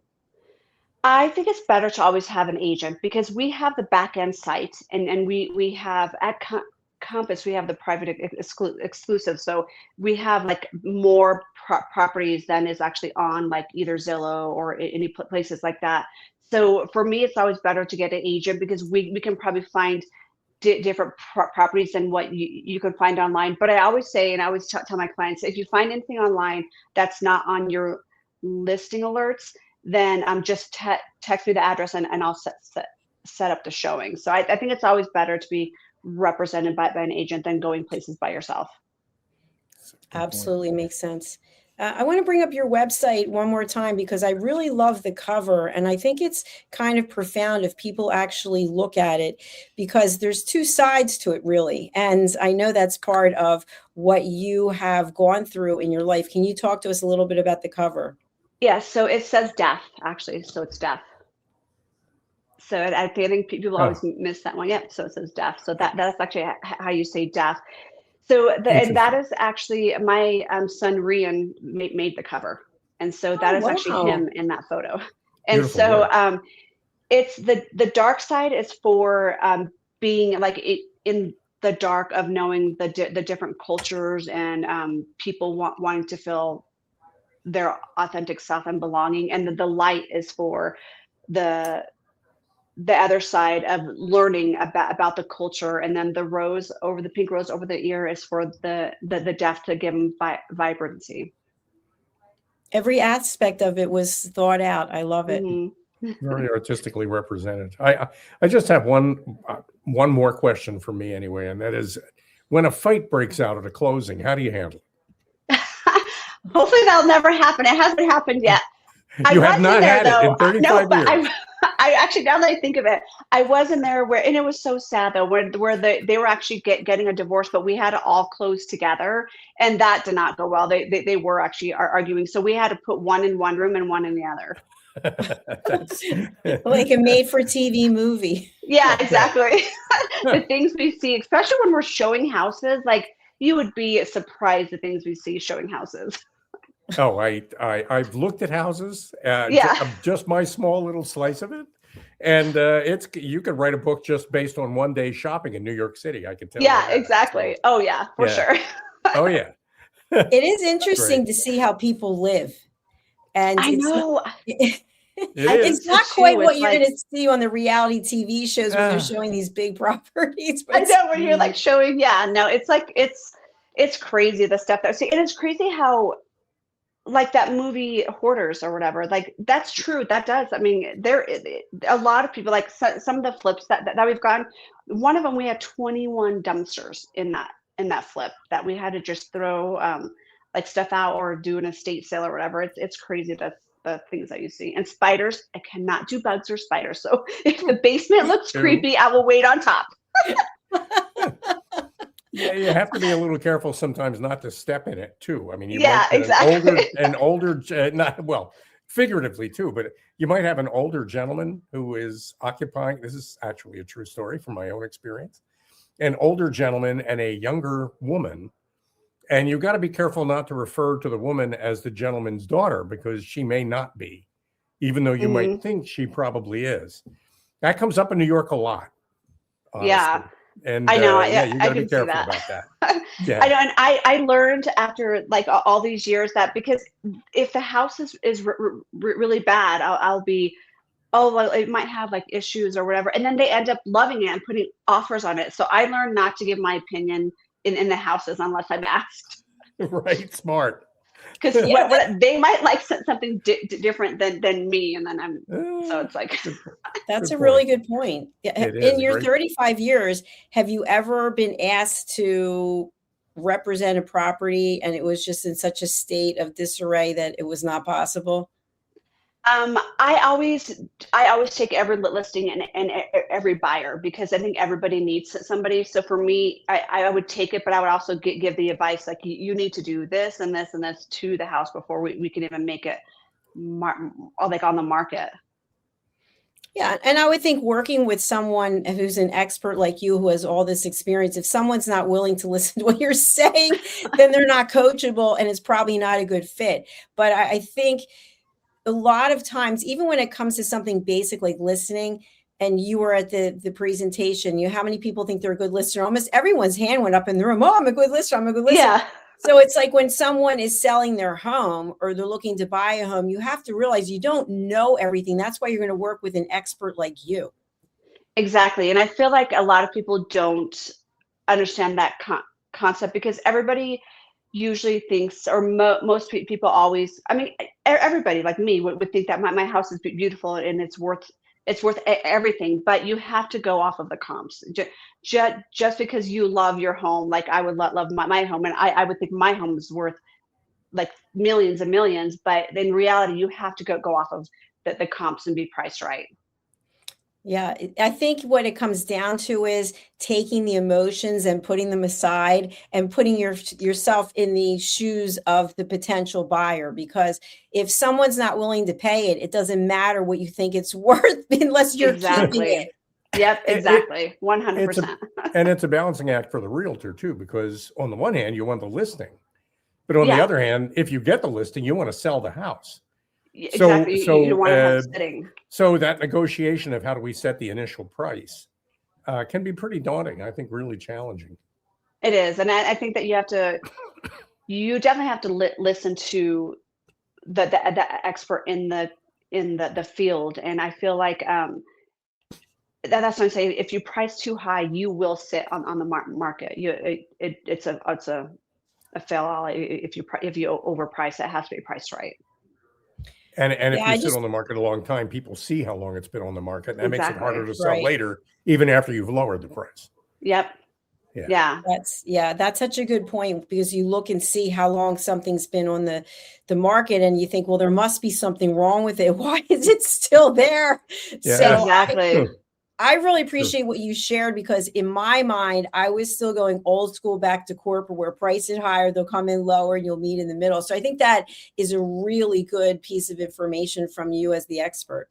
Speaker 3: I think it's better to always have an agent because we have the back end site, and we have Compass, we have the private exclusive. So we have like more properties than is actually on like either Zillow or any places like that. So for me, it's always better to get an agent because we can probably find different properties than what you can find online. But I always say, and I always tell my clients, if you find anything online that's not on your listing alerts, then just text me the address and I'll set up the showing. So I think it's always better to be represented by an agent than going places by yourself.
Speaker 2: Absolutely makes sense. I want to bring up your website one more time because I really love the cover, and I think it's kind of profound if people actually look at it, because there's two sides to it really. And I know that's part of what you have gone through in your life. Can you talk to us a little bit about the cover?
Speaker 3: Yeah, so it says death, actually, so it's death. So I think people always miss that one. Yeah, so it says death. So that's actually how you say death. So and that is actually my son Rian made the cover, and so that is actually him in that photo. And beautiful so it's the dark side is for being like in the dark of knowing the different cultures and people wanting to feel their authentic self and belonging, and the light is for the other side of learning about the culture, and then the pink rose over the ear is for the deaf to give them vibrancy.
Speaker 2: Every aspect of it was thought out. I love it.
Speaker 3: Mm-hmm.
Speaker 1: Very artistically represented. I just have one more question for me anyway, and that is, when a fight breaks out at a closing, how do you handle it?
Speaker 3: Hopefully that'll never happen. It hasn't happened yet.
Speaker 1: You have not had it in 35 years.
Speaker 3: I actually, now that I think of it, I was in there and it was so sad though, where they were actually getting a divorce, but we had to all close together, and that did not go well. They were actually arguing, so we had to put one in one room and one in the other.
Speaker 2: Like a made-for-TV movie.
Speaker 3: Yeah, exactly. The things we see, especially when we're showing houses, like you would be surprised the things we see showing houses.
Speaker 1: Oh, I've looked at houses, just my small little slice of it, and you could write a book just based on one day shopping in New York City. I can tell.
Speaker 3: Yeah, exactly. Oh yeah, for sure.
Speaker 1: Oh yeah.
Speaker 2: It is interesting to see how people live, and
Speaker 3: I know.
Speaker 2: It's not quite what you're going to see on the reality TV shows where they're showing these big properties.
Speaker 3: But I know when you're like showing. Yeah, no, it's like it's crazy the stuff that I see, and it's crazy how. Like that movie Hoarders or whatever, like that's true. That does. I mean, a lot of people, like some of the flips that we've gotten. One of them, we had 21 dumpsters in that flip that we had to just throw like stuff out or do an estate sale or whatever. It's crazy. That's the things that you see. And spiders, I cannot do bugs or spiders. So if the basement looks creepy, I will wait on top.
Speaker 1: Yeah, you have to be a little careful sometimes not to step in it too. I mean,
Speaker 3: exactly.
Speaker 1: an older, not well, figuratively too, but you might have an older gentleman who is occupying. This is actually a true story from my own experience. An older gentleman and a younger woman, and you got to be careful not to refer to the woman as the gentleman's daughter, because she may not be, even though you might think she probably is. That comes up in New York a lot. Honestly.
Speaker 3: Yeah.
Speaker 1: And
Speaker 3: I know,
Speaker 1: you got to be careful
Speaker 3: that.
Speaker 1: about that. Yeah.
Speaker 3: I know, and I learned after like all these years that because if the house is really bad, I'll be, oh, well, it might have like issues or whatever, and then they end up loving it and putting offers on it. So I learned not to give my opinion in the houses unless I'm asked.
Speaker 1: Right, smart.
Speaker 3: Because they might like something different than me, and then so it's like
Speaker 2: that's a really good point. In your 35 years, have you ever been asked to represent a property and it was just in such a state of disarray that it was not possible?
Speaker 3: I always take every listing and every buyer, because I think everybody needs somebody. So for me, I would take it, but I would also give the advice, like you need to do this and this and this to the house before we can even make it like on the market.
Speaker 2: Yeah. And I would think working with someone who's an expert like you, who has all this experience, if someone's not willing to listen to what you're saying, then they're not coachable and it's probably not a good fit. But I think a lot of times, even when it comes to something basic like listening, and you were at the presentation, how many people think they're a good listener? Almost everyone's hand went up in the room. Oh, I'm a good listener. I'm a good listener.
Speaker 3: Yeah.
Speaker 2: So it's like when someone is selling their home or they're looking to buy a home, you have to realize you don't know everything. That's why you're going to work with an expert like you.
Speaker 3: Exactly. And I feel like a lot of people don't understand that concept, because everybody usually thinks, or most people always, I mean, everybody like me would think that my house is beautiful and it's worth everything, but you have to go off of the comps. Just because you love your home, like I would love my home, and I would think my home is worth like millions and millions, but in reality, you have to go off of the comps and be priced right.
Speaker 2: Yeah, I think what it comes down to is taking the emotions and putting them aside and putting yourself in the shoes of the potential buyer. Because if someone's not willing to pay it, it doesn't matter what you think it's worth unless you're keeping it.
Speaker 3: Yep, exactly. 100%.
Speaker 1: And it's a balancing act for the realtor too, because on the one hand, you want the listing, but on the other hand, if you get the listing, you want to sell the house.
Speaker 3: Exactly. So you don't want to have sitting.
Speaker 1: So that negotiation of how do we set the initial price can be pretty daunting. I think really challenging.
Speaker 3: It is, and I think that you definitely have to listen to the expert in the field, and I feel like that's what I'm saying. If you price too high, you will sit on the market. It's a fail. If you overprice, it has to be priced right.
Speaker 1: And if you sit on the market a long time, people see how long it's been on the market, and that makes it harder to sell
Speaker 2: Right.
Speaker 1: later, even after you've lowered the price.
Speaker 3: Yep. Yeah.
Speaker 2: That's such a good point, because you look and see how long something's been on the market and you think, well, there must be something wrong with it. Why is it still there?
Speaker 1: Yeah.
Speaker 2: So
Speaker 3: Exactly.
Speaker 2: I really appreciate what you shared, because in my mind, I was still going old school back to corporate, where price is higher, they'll come in lower and you'll meet in the middle. So I think that is a really good piece of information from you as the expert.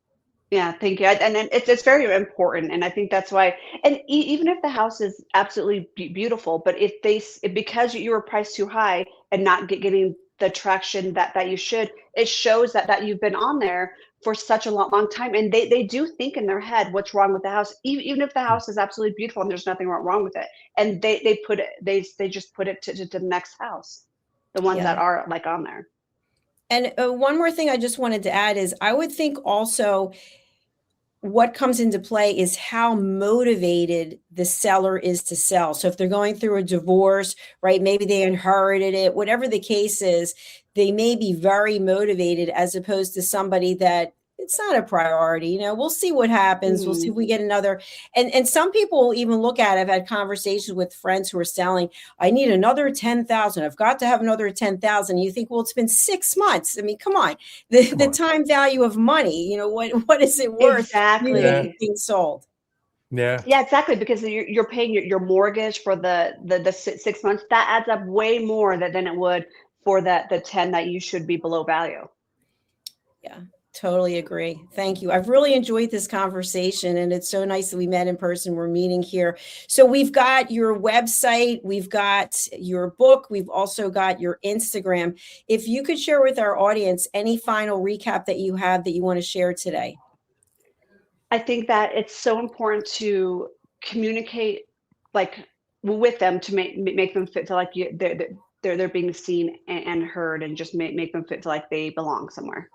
Speaker 3: Yeah, thank you. And then it's very important, and I think that's why. And even if the house is absolutely beautiful, but if because you were priced too high and not getting the traction that you should, it shows that you've been on there for such a long time, and they do think in their head what's wrong with the house, even if the house is absolutely beautiful and there's nothing wrong with it, and they just put it to the next house, the ones that are like on there.
Speaker 2: And one more thing I just wanted to add is, I would think also what comes into play is how motivated the seller is to sell. So if they're going through a divorce, right, maybe they inherited it, whatever the case is, they may be very motivated, as opposed to somebody that it's not a priority. We'll see what happens. We'll see if we get another. And some people will even look at it. I've had conversations with friends who are selling. I need another 10,000. I've got to have another 10,000. You think, well, it's been 6 months. I mean, come on. The time value of money, what is it worth?
Speaker 3: Exactly.
Speaker 2: Being sold.
Speaker 1: Yeah,
Speaker 3: exactly. Because you're paying your mortgage for the 6 months. That adds up way more than it would for the 10 that you should be below value.
Speaker 2: Yeah. Totally agree. Thank you. I've really enjoyed this conversation, and it's so nice that we met in person. We're meeting here. So we've got your website, we've got your book, we've also got your Instagram. If you could share with our audience any final recap that you have that you want to share today.
Speaker 3: I think that it's so important to communicate with them, to make them feel like they're being seen and heard, and just make them feel like they belong somewhere.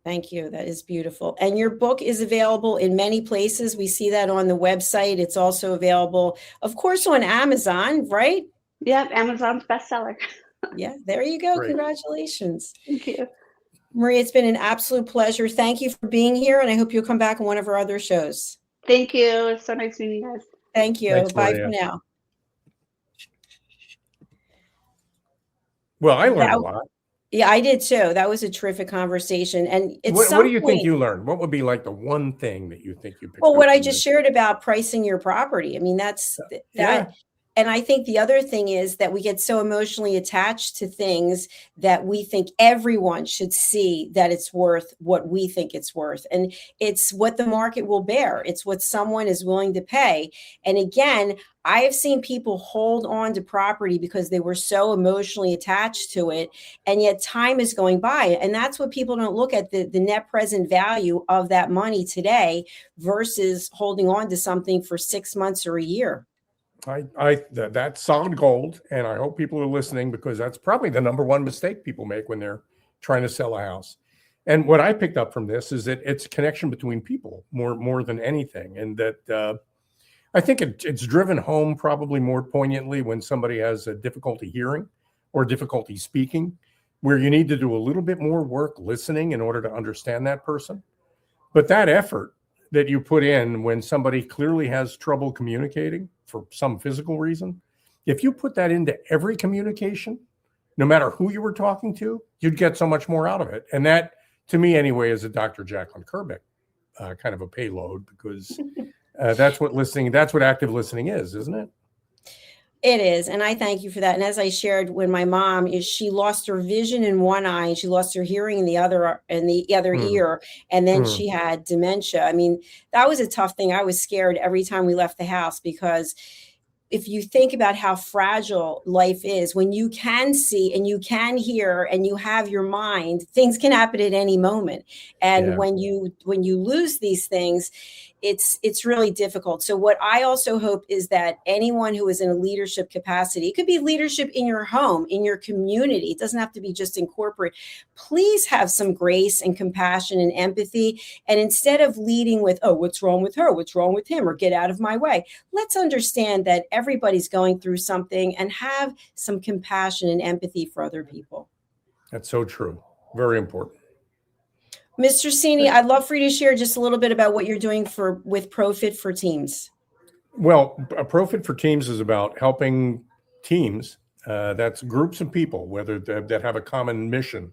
Speaker 2: Thank you. That is beautiful. And your book is available in many places. We see that on the website. It's also available, of course, on Amazon, right?
Speaker 3: Yeah, Amazon's bestseller.
Speaker 2: Yeah, there you go.
Speaker 1: Great.
Speaker 2: Congratulations.
Speaker 3: Thank you.
Speaker 2: Marie, it's been an absolute pleasure. Thank you for being here, and I hope you'll come back on one of our other shows.
Speaker 3: Thank you. It's so nice meeting you guys.
Speaker 2: Thank you.
Speaker 1: Thanks,
Speaker 2: Bye
Speaker 1: Maria.
Speaker 2: for now.
Speaker 1: Well, I learned a lot.
Speaker 2: Yeah, I did too. That was a terrific conversation. And
Speaker 1: What do you think you learned? What would be like the one thing that you think you picked up?
Speaker 2: Well, what I just shared about pricing your property. I mean, that's that. And I think the other thing is that we get so emotionally attached to things that we think everyone should see that it's worth what we think it's worth. And it's what the market will bear. It's what someone is willing to pay. And again, I have seen people hold on to property because they were so emotionally attached to it. And yet time is going by. And that's what people don't look at, the net present value of that money today versus holding on to something for 6 months or a year.
Speaker 1: That's solid gold, and I hope people are listening, because that's probably the number one mistake people make when they're trying to sell a house. And what I picked up from this is that it's a connection between people more than anything, and that I think it's driven home probably more poignantly when somebody has a difficulty hearing or difficulty speaking, where you need to do a little bit more work listening in order to understand that person. But that effort that you put in when somebody clearly has trouble communicating for some physical reason, if you put that into every communication, no matter who you were talking to, you'd get so much more out of it. And that, to me anyway, is a Dr. Jacalyn Kerbeck kind of a payload, because that's what active listening is, isn't it?
Speaker 2: It is. And I thank you for that. And as I shared with my mom, is she lost her vision in one eye and she lost her hearing in the other ear. And then she had dementia. I mean, that was a tough thing. I was scared every time we left the house, because if you think about how fragile life is, when you can see and you can hear and you have your mind, things can happen at any moment. And when you lose these things, it's really difficult. So what I also hope is that anyone who is in a leadership capacity, it could be leadership in your home, in your community, it doesn't have to be just in corporate, please have some grace and compassion and empathy. And instead of leading with, oh, what's wrong with her? What's wrong with him? Or get out of my way. Let's understand that everybody's going through something and have some compassion and empathy for other people. That's
Speaker 1: so true. Very important.
Speaker 2: Mr. Cini, I'd love for you to share just a little bit about what you're doing with ProFit for Teams.
Speaker 1: Well, ProFit for Teams is about helping teams, that's groups of people, whether that have a common mission,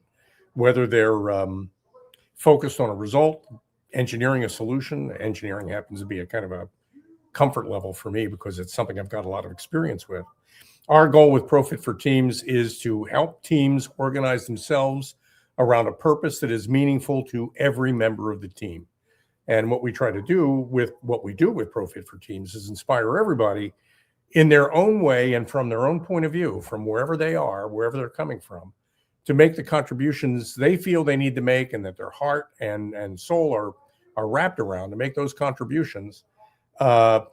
Speaker 1: whether they're focused on a result, engineering a solution. Engineering happens to be a kind of a comfort level for me because it's something I've got a lot of experience with. Our goal with ProFit for Teams is to help teams organize themselves around a purpose that is meaningful to every member of the team. And what we try to do with what we do with ProFit for Teams is inspire everybody in their own way and from their own point of view, from wherever they are, wherever they're coming from, to make the contributions they feel they need to make and that their heart and soul are wrapped around, to make those contributions, to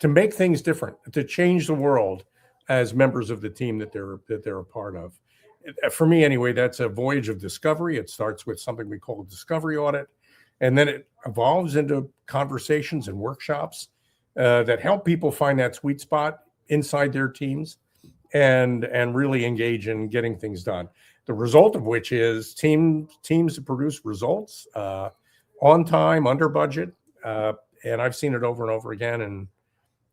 Speaker 1: make things different, to change the world as members of the team that they're a part of. For me, anyway, that's a voyage of discovery. It starts with something we call a discovery audit, and then it evolves into conversations and workshops that help people find that sweet spot inside their teams and really engage in getting things done. The result of which is teams that produce results on time, under budget, and I've seen it over and over again,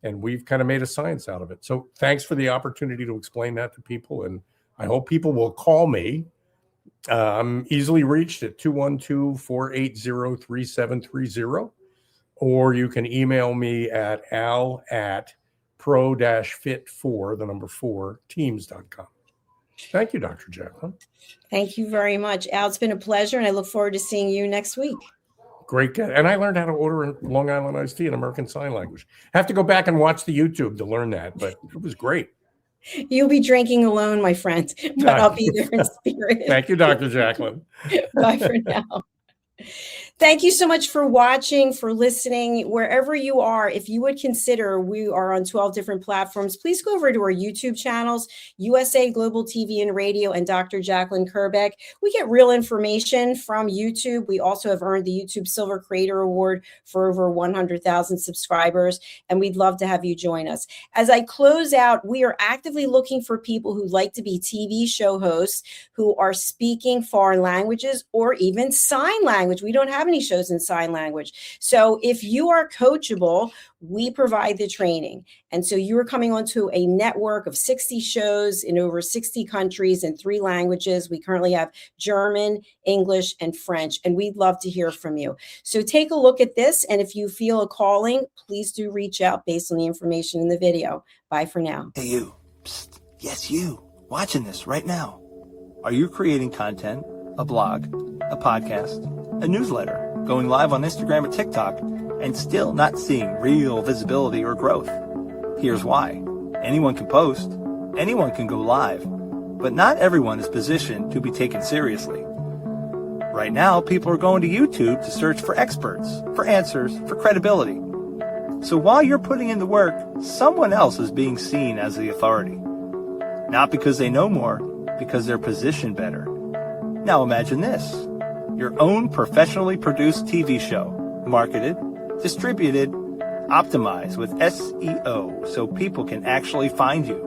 Speaker 1: and we've kind of made a science out of it. So thanks for the opportunity to explain that to people, and I hope people will call me. I'm easily reached at 212-480-3730, or you can email me at al@pro-fit4teams.com. Thank you, Dr. Jacalyn.
Speaker 2: Thank you very much, Al. It's been a pleasure, and I look forward to seeing you next week.
Speaker 1: Great. And I learned how to order in Long Island iced tea in American Sign Language. I have to go back and watch the YouTube to learn that, but it was great.
Speaker 2: You'll be drinking alone, my friend, but I'll be there in spirit.
Speaker 1: Thank you, Dr. Jacalyn.
Speaker 2: Bye for now. Thank you so much for watching, for listening. Wherever you are, if you would consider, we are on 12 different platforms. Please go over to our YouTube channels, USA Global TV and Radio, and Dr. Jacalyn Kerbeck. We get real information from YouTube. We also have earned the YouTube Silver Creator Award for over 100,000 subscribers, and we'd love to have you join us. As I close out, we are actively looking for people who like to be TV show hosts, who are speaking foreign languages or even sign language. We don't have have any shows in sign language. So if you are coachable, we provide the training. And so you are coming onto a network of 60 shows in over 60 countries in 3 languages. We currently have German, English, and French, and we'd love to hear from you. So take a look at this, and if you feel a calling, please do reach out based on the information in the video. Bye for now.
Speaker 4: Hey, you. Psst. Yes, you. Watching this right now. Are you creating content, a blog, a podcast, a newsletter, going live on Instagram or TikTok, and still not seeing real visibility or growth? Here's why. Anyone can post, anyone can go live, but not everyone is positioned to be taken seriously. Right now, people are going to YouTube to search for experts, for answers, for credibility. So while you're putting in the work, someone else is being seen as the authority. Not because they know more, because they're positioned better. Now imagine this. Your own professionally produced TV show, marketed, distributed, optimized with SEO so people can actually find you.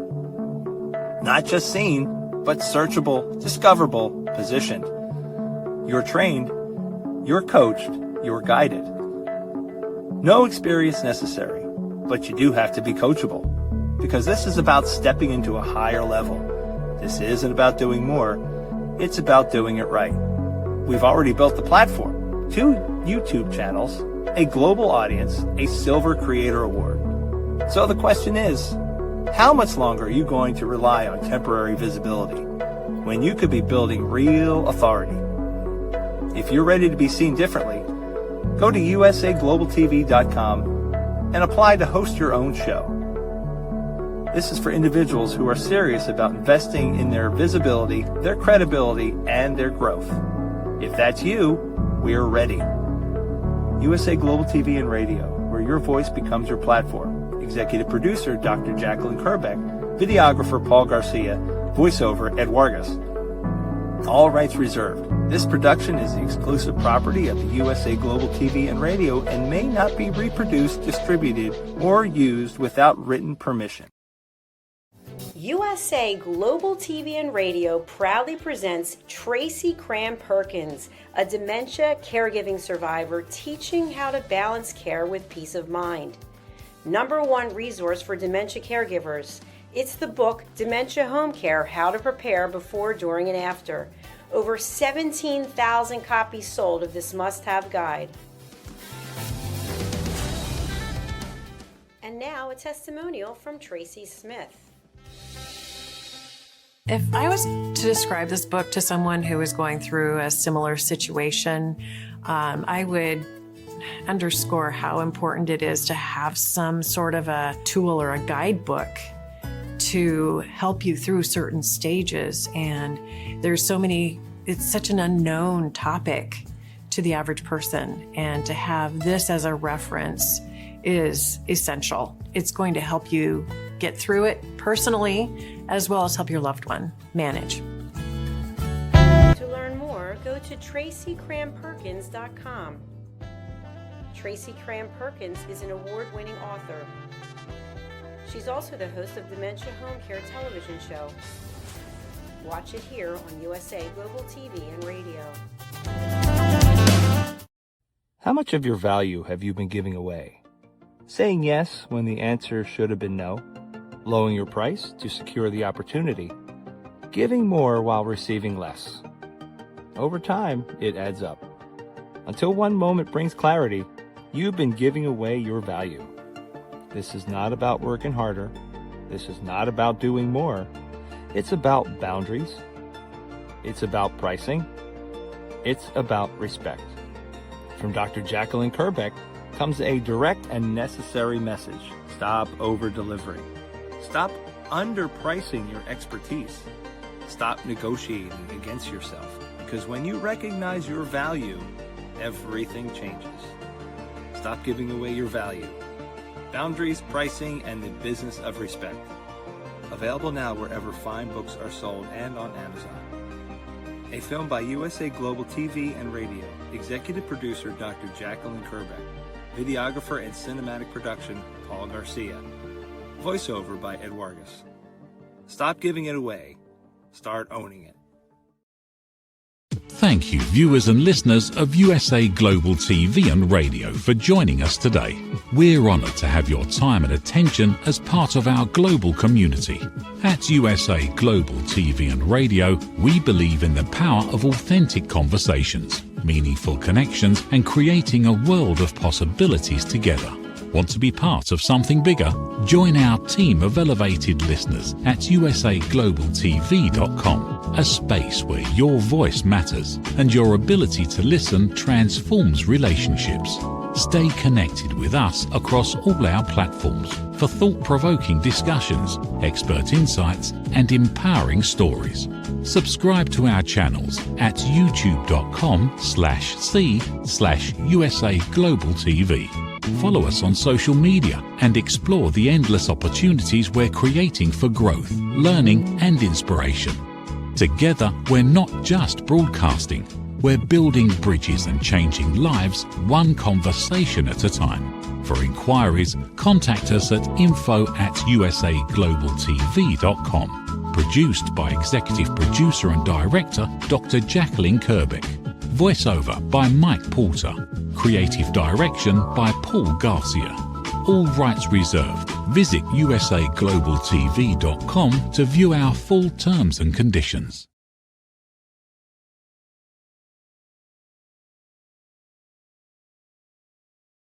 Speaker 4: Not just seen, but searchable, discoverable, positioned. You're trained, you're coached, you're guided. No experience necessary, but you do have to be coachable, because this is about stepping into a higher level. This isn't about doing more, it's about doing it right. We've already built the platform, 2 YouTube channels, a global audience, a Silver Creator Award. So the question is, how much longer are you going to rely on temporary visibility when you could be building real authority? If you're ready to be seen differently, go to USAGLOBALTV.com and apply to host your own show. This is for individuals who are serious about investing in their visibility, their credibility, and their growth. If that's you, we're ready. USA Global TV and Radio, where your voice becomes your platform. Executive producer, Dr. Jacalyn Kerbeck. Videographer, Paul Garcia. Voiceover, Ed Vargas. All rights reserved. This production is the exclusive property of the USA Global TV and Radio and may not be reproduced, distributed, or used without written permission.
Speaker 2: USA Global TV and Radio proudly presents Tracy Cram Perkins, a dementia caregiving survivor teaching how to balance care with peace of mind. #1 resource for dementia caregivers. It's the book Dementia Home Care: How to Prepare Before, During, and After. Over 17,000 copies sold of this must-have guide. And now a testimonial from Tracy Smith.
Speaker 5: If I was to describe this book to someone who is going through a similar situation, I would underscore how important it is to have some sort of a tool or a guidebook to help you through certain stages. And there's so many, it's such an unknown topic to the average person. And to have this as a reference is essential. It's going to help you get through it personally, as well as help your loved one manage.
Speaker 2: To learn more, go to TracyCramPerkins.com. Tracy Cram Perkins is an award-winning author. She's also the host of Dementia Home Care television show. Watch it here on USA Global TV and Radio.
Speaker 4: How much of your value have you been giving away? Saying yes when the answer should have been no? Lowering your price to secure the opportunity? Giving more while receiving less? Over time, it adds up. Until one moment brings clarity, you've been giving away your value. This is not about working harder. This is not about doing more. It's about boundaries. It's about pricing. It's about respect. From Dr. Jacalyn Kerbeck comes a direct and necessary message. Stop over-delivering. Stop underpricing your expertise. Stop negotiating against yourself. Because when you recognize your value, everything changes. Stop giving away your value. Boundaries, pricing, and the business of respect. Available now wherever fine books are sold and on Amazon. A film by USA Global TV and Radio. Executive producer Dr. Jacalyn Kerbeck. Videographer and cinematic production Paul Garcia. Voiceover by Ed Vargas. Stop giving it away. Start owning it.
Speaker 6: Thank you, viewers and listeners of USA Global TV and Radio, for joining us today. We're honoured to have your time and attention as part of our global community. At USA Global TV and Radio, we believe in the power of authentic conversations, meaningful connections, and creating a world of possibilities together. Want to be part of something bigger? Join our team of elevated listeners at USAGlobalTV.com, a space where your voice matters and your ability to listen transforms relationships. Stay connected with us across all our platforms for thought-provoking discussions, expert insights, and empowering stories. Subscribe to our channels at youtube.com/c/USAGlobalTV. Follow us on social media and explore the endless opportunities we're creating for growth, learning, and inspiration. Together, we're not just broadcasting, we're building bridges and changing lives one conversation at a time. For inquiries, contact us at info@usaglobaltv.com. Produced by Executive Producer and Director Dr. Jacalyn Kerbeck. Voiceover by Mike Porter. Creative direction by Paul Garcia. All rights reserved. Visit usaglobaltv.com to view our full terms and conditions.